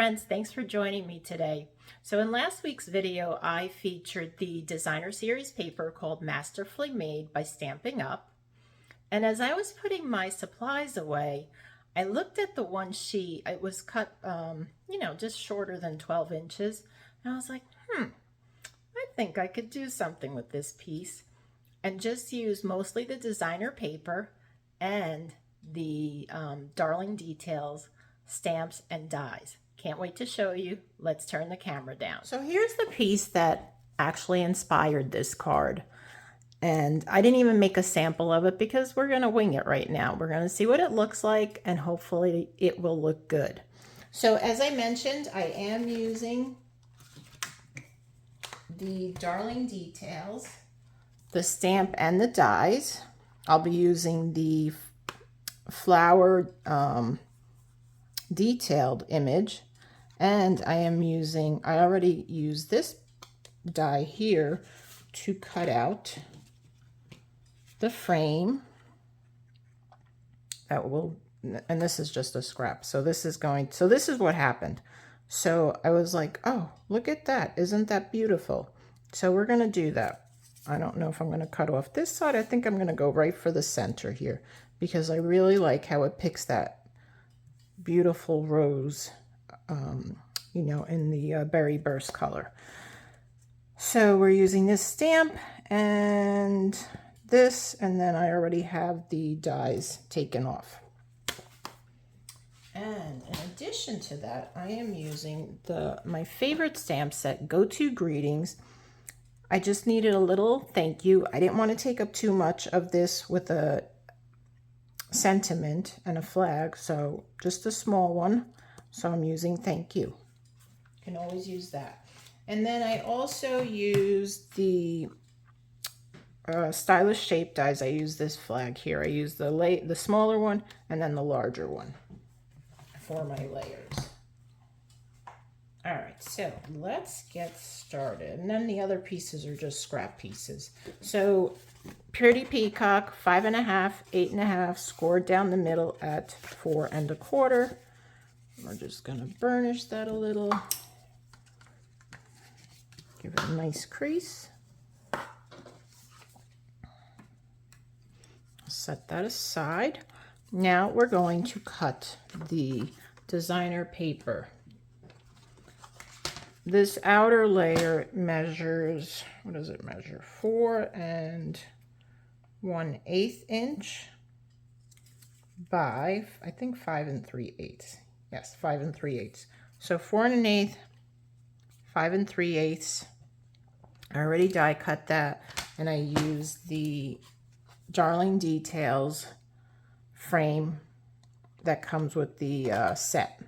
friends, thanks for joining me today. So in last week's video, I featured the designer series paper called Masterfully Made by Stampin' Up. And as I was putting my supplies away, I looked at the one sheet. It was cut, just shorter than 12 inches. And I was like, I think I could do something with this piece and just use mostly the designer paper and the Darling Details stamps and dies. Can't wait to show you. Let's turn the camera down. So here's the piece that actually inspired this card. And I didn't even make a sample of it because we're going to wing it right now. We're going to see what it looks like and hopefully it will look good. So as I mentioned, I am using the Darling Details, the stamp and the dies. I'll be using the flower detailed image, and I already used this die here to cut out the frame that will, and this is just a scrap. So this is what happened. So I was like, oh, look at that. Isn't that beautiful? So we're going to do that. I don't know if I'm going to cut off this side. I think I'm going to go right for the center here because I really like how it picks that beautiful rose, in the berry burst color. So we're using this stamp and this, and then I already have the dies taken off. And in addition to that, I am using my favorite stamp set, Go To Greetings. I just needed a little thank you. I didn't want to take up too much of this with a sentiment and a flag, so just a small one. So I'm using thank you. You can always use that. And then I also used the stylish shape dies. I use this flag here. I use the smaller one and then the larger one for my layers. All right, so let's get started. And then the other pieces are just scrap pieces. So Pretty Peacock, 5.5, 8.5, scored down the middle at 4 1/4. We're just gonna burnish that a little. Give it a nice crease. Set that aside. Now we're going to cut the designer paper. This outer layer measures, what does it measure? 4 1/8 inch by, I think 5 3/8. Yes, 5 3/8. So 4 1/8, 5 3/8. I already die cut that, and I used the Darling Details frame that comes with the set.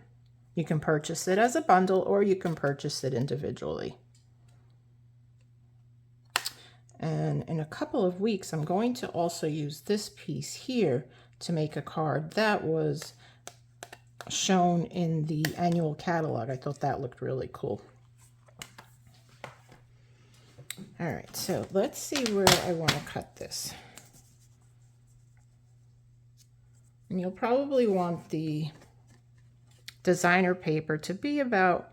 You can purchase it as a bundle or you can purchase it individually. And in a couple of weeks, I'm going to also use this piece here to make a card that was shown in the annual catalog. I thought that looked really cool. All right, so let's see where I want to cut this. And you'll probably want the designer paper to be about,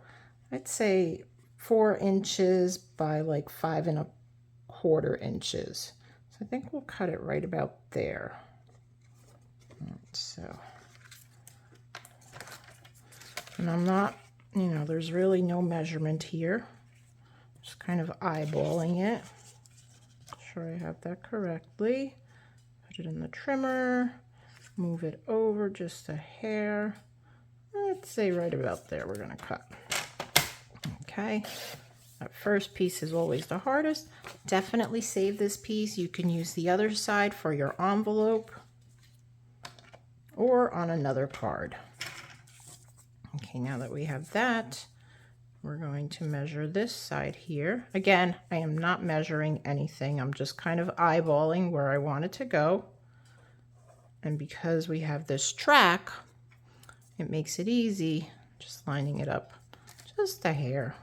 I'd say 4 inches by like 5 1/4 inches. So I think we'll cut it right about there. So, and I'm not, there's really no measurement here. Just kind of eyeballing it. Make sure I have that correctly. Put it in the trimmer, move it over just a hair. Let's say right about there we're going to cut. Okay, that first piece is always the hardest. Definitely save this piece. You can use the other side for your envelope or on another card. Okay, now that we have that, we're going to measure this side here. Again, I am not measuring anything. I'm just kind of eyeballing where I want it to go. And because we have this track, it makes it easy, just lining it up just a hair.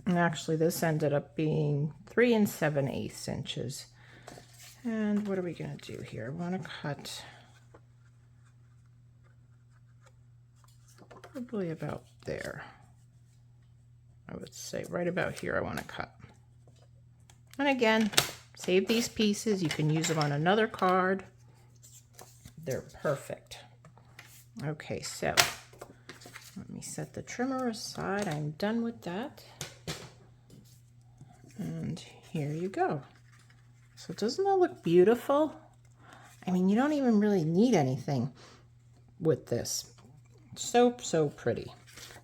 And actually this ended up being 3 7/8 inches. And what are we going to do here? I want to cut probably about there. I would say right about here I want to cut. And again, save these pieces. You can use them on another card. They're perfect. Okay, so let me set the trimmer aside. I'm done with that. And here you go. So doesn't that look beautiful? I mean, you don't even really need anything with this. So pretty.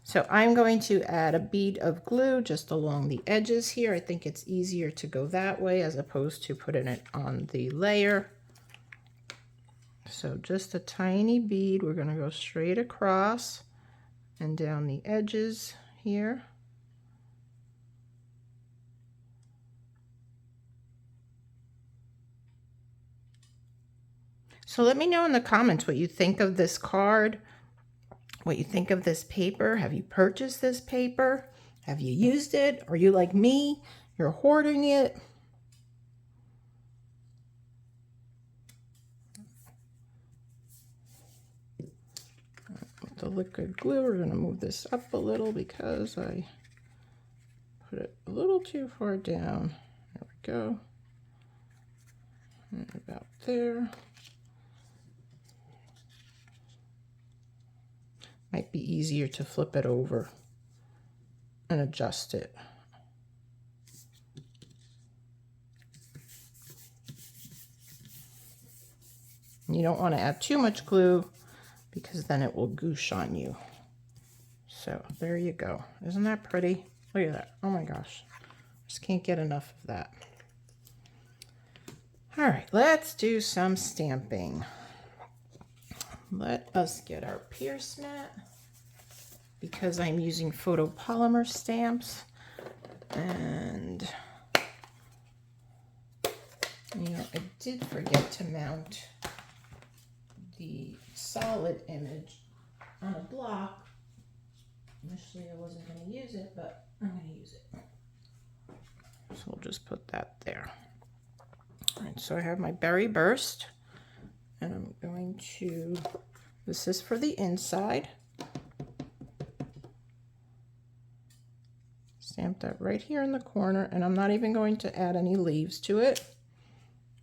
So I'm going to add a bead of glue just along the edges here. I think it's easier to go that way as opposed to putting it on the layer. So just a tiny bead. We're going to go straight across and down the edges here. So let me know in the comments what you think of this card, what you think of this paper. Have you purchased this paper? Have you used it? Are you like me? You're hoarding it? With the liquid glue, we're going to move this up a little because I put it a little too far down. There we go. And about there. Might be easier to flip it over and adjust it. You don't want to add too much glue because then it will goosh on you. So there you go. Isn't that pretty? Look at that. Oh my gosh. Just can't get enough of that. All right, let's do some stamping. Let us get our Pierce mat because I'm using photopolymer stamps, and you know, I did forget to mount the solid image on a block. Initially I wasn't going to use it, but I'm going to use it. So we'll just put that there. All right, so I have my berry burst, and I'm going to, this is for the inside. Stamp that right here in the corner, and I'm not even going to add any leaves to it.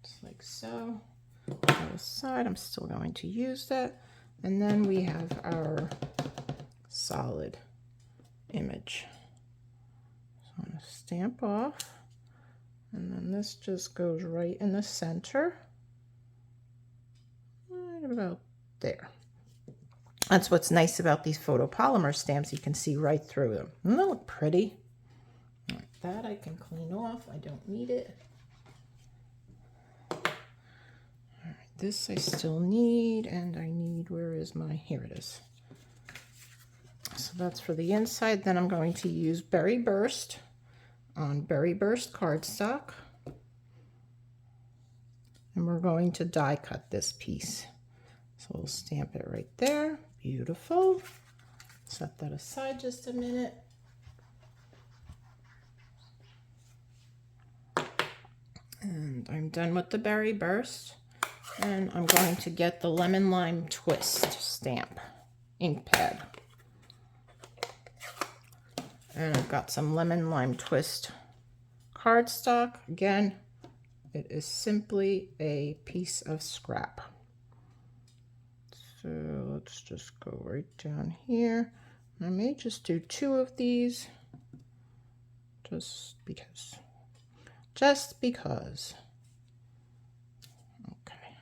Just like so. On the side, I'm still going to use that. And then we have our solid image. So I'm going to stamp off, and then this just goes right in the center. Right about there. That's what's nice about these photopolymer stamps. You can see right through them. Doesn't that look pretty? Like that I can clean off. I don't need it. All right, this I still need, and I need, where is my, here it is. So that's for the inside. Then I'm going to use Berry Burst on Berry Burst cardstock. And we're going to die cut this piece. So we'll stamp it right there. Beautiful. Set that aside just a minute. And I'm done with the Berry Burst. And I'm going to get the Lemon Lime Twist stamp ink pad. And I've got some Lemon Lime Twist cardstock. Again, it is simply a piece of scrap. So let's just go right down here. I may just do 2 of these just because. Just because. Okay.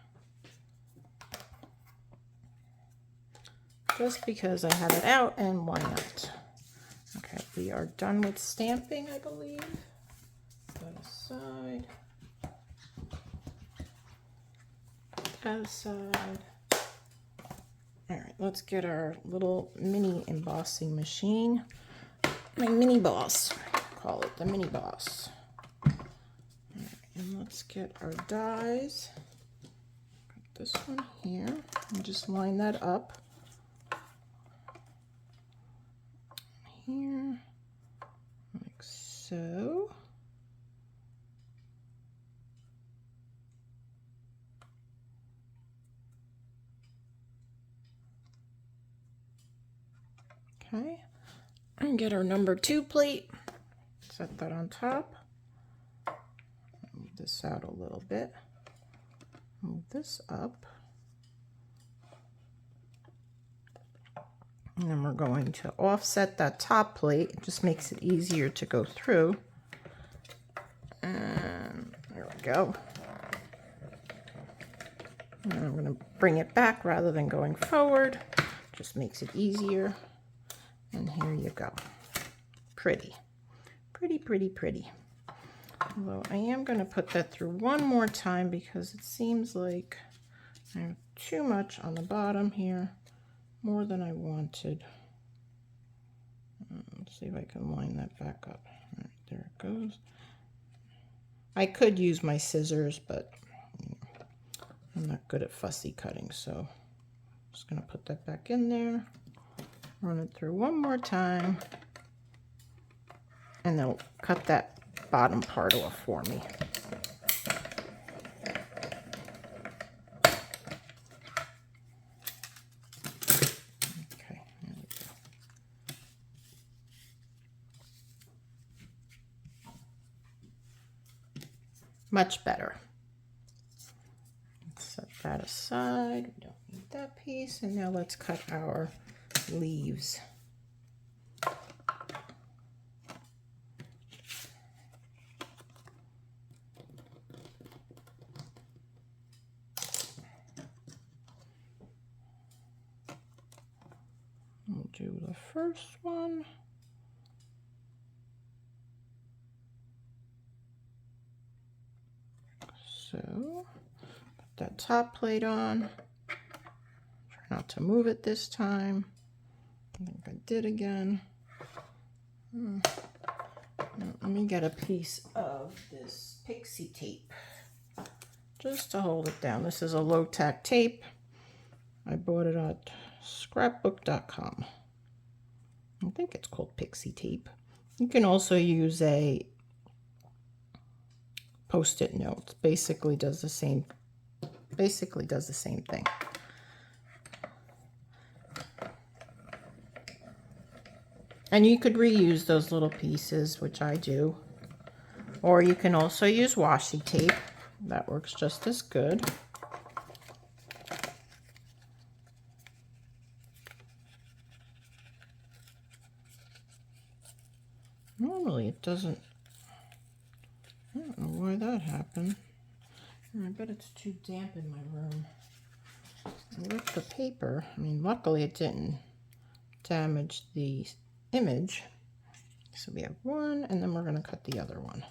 Just because I have it out, and why not? Okay, we are done with stamping, I believe. That aside. That aside. All right, let's get our little mini embossing machine. My mini boss. Call it the mini boss. All right, and let's get our dies. Got this one here. And just line that up. Here, like so. Okay, and get our number 2 plate. Set that on top. Move this out a little bit. Move this up. And then we're going to offset that top plate. It just makes it easier to go through. And there we go. And I'm going to bring it back rather than going forward. Just makes it easier. And here you go. Pretty. Pretty, pretty, pretty. Although I am going to put that through one more time because it seems like I have too much on the bottom here. More than I wanted. Let's see if I can line that back up. All right, there it goes. I could use my scissors, but I'm not good at fussy cutting, so I'm just going to put that back in there. Run it through one more time. And then cut that bottom part off for me. Okay, there we go. Much better. Let's set that aside. We don't need that piece. And now let's cut our leaves. We'll do the first one. So, put that top plate on. Try not to move it this time. I think I did again. Now, let me get a piece of this pixie tape just to hold it down. This is a low-tack tape. I bought it at scrapbook.com. I think it's called pixie tape. You can also use a Post-it note. Basically does the same thing. And you could reuse those little pieces, which I do. Or you can also use washi tape. That works just as good. Normally it doesn't. I don't know why that happened. I bet it's too damp in my room. I ripped the paper. I mean, luckily it didn't damage the image. So we have one, and then we're going to cut the other one.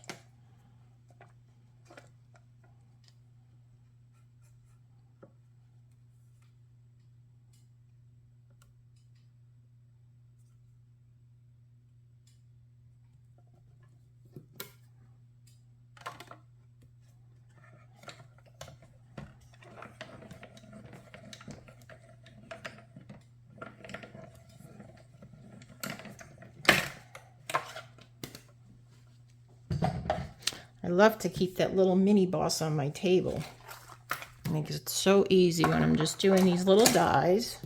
I love to keep that little mini boss on my table. I think it's so easy when I'm just doing these little dies.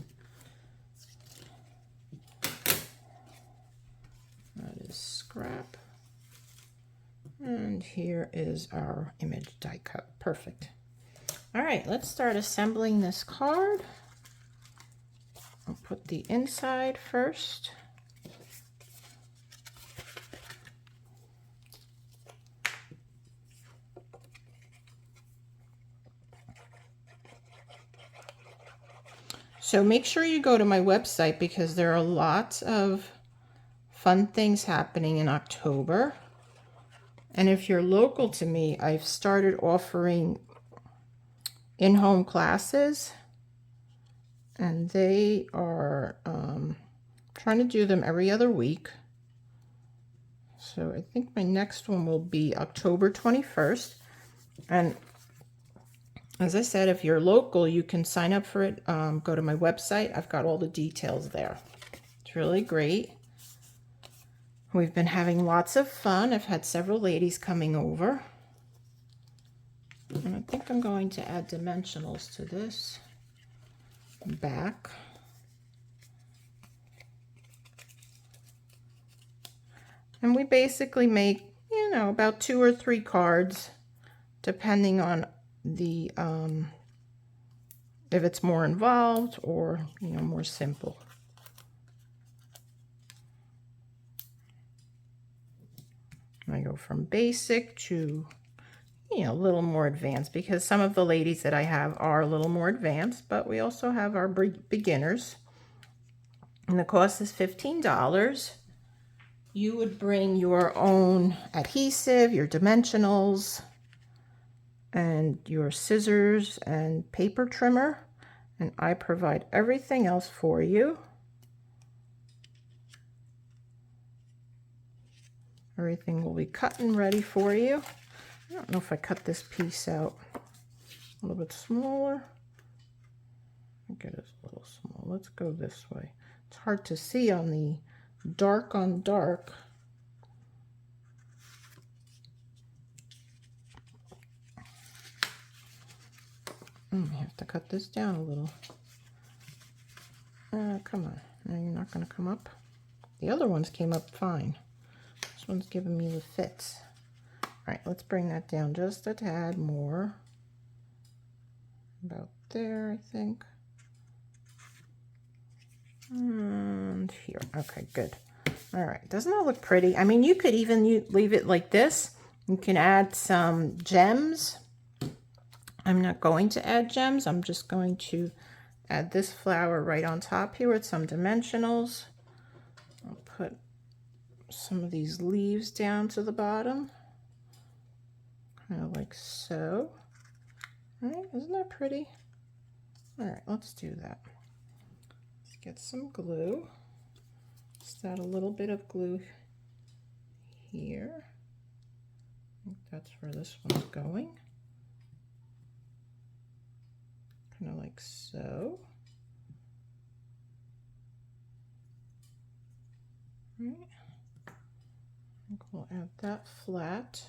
That is scrap. And here is our image die cut. Perfect. All right, let's start assembling this card. I'll put the inside first. So make sure you go to my website because there are lots of fun things happening in October. And if you're local to me, I've started offering in-home classes. And they are trying to do them every other week. So I think my next one will be October 21st. And as I said, if you're local, you can sign up for it. Go to my website. I've got all the details there. It's really great. We've been having lots of fun. I've had several ladies coming over. And I think I'm going to add dimensionals to this back. And we basically make, you know, about 2 or 3 cards, depending on the, if it's more involved or, you know, more simple. I go from basic to, you know, a little more advanced, because some of the ladies that I have are a little more advanced, but we also have our beginners. And the cost is $15. You would bring your own adhesive, your dimensionals, and your scissors and paper trimmer, and I provide everything else for you. Everything will be cut and ready for you. I don't know if I cut this piece out a little bit smaller. I think it is a little small. Let's go this way. It's hard to see on the dark on dark. I have to cut this down a little. Come on. Now you're not going to come up. The other ones came up fine. This one's giving me the fits. All right, let's bring that down just a tad more. About there, I think. And here. Okay, good. All right, doesn't that look pretty? I mean, you could even leave it like this. You can add some gems. I'm not going to add gems. I'm just going to add this flower right on top here with some dimensionals. I'll put some of these leaves down to the bottom, kind of like so. All right, isn't that pretty? All right, let's do that. Let's get some glue. Just add a little bit of glue here. I think that's where this one's going. Kind of like so. All right. I think we'll add that flat.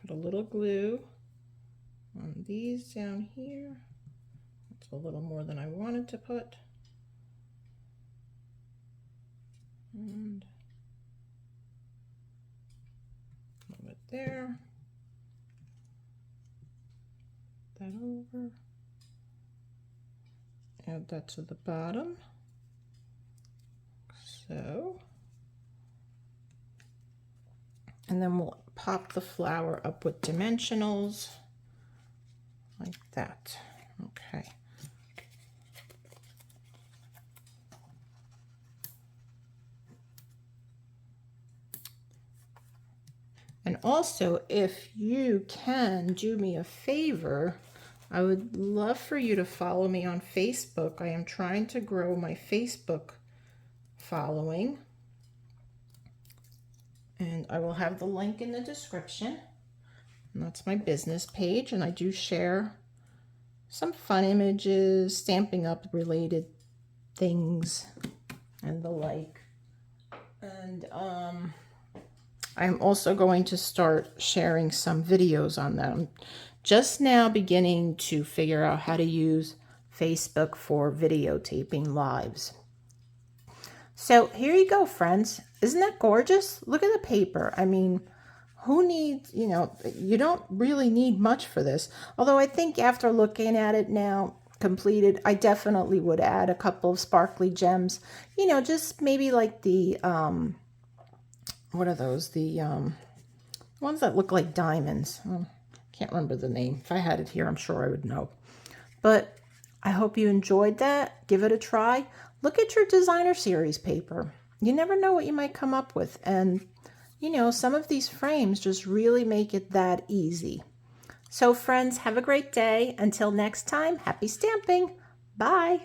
Put a little glue on these down here. That's a little more than I wanted to put. And a little bit there. That over. Add that to the bottom. So. And then we'll pop the flower up with dimensionals like that. Okay. And also, if you can do me a favor, I would love for you to follow me on Facebook. I am trying to grow my Facebook following. And I will have the link in the description. And that's my business page. And I do share some fun images, Stampin' Up related things, and the like. And I'm also going to start sharing some videos on that. I'm just now beginning to figure out how to use Facebook for videotaping lives. So here you go, friends. Isn't that gorgeous? Look at the paper. I mean, who needs, you know, you don't really need much for this. Although I think after looking at it now, completed, I definitely would add a couple of sparkly gems. You know, just maybe like the, what are those? The ones that look like diamonds. Can't remember the name. If I had it here, I'm sure I would know. But I hope you enjoyed that. Give it a try. Look at your designer series paper. You never know what you might come up with. And, you know, some of these frames just really make it that easy. So, friends, have a great day. Until next time, happy stamping. Bye.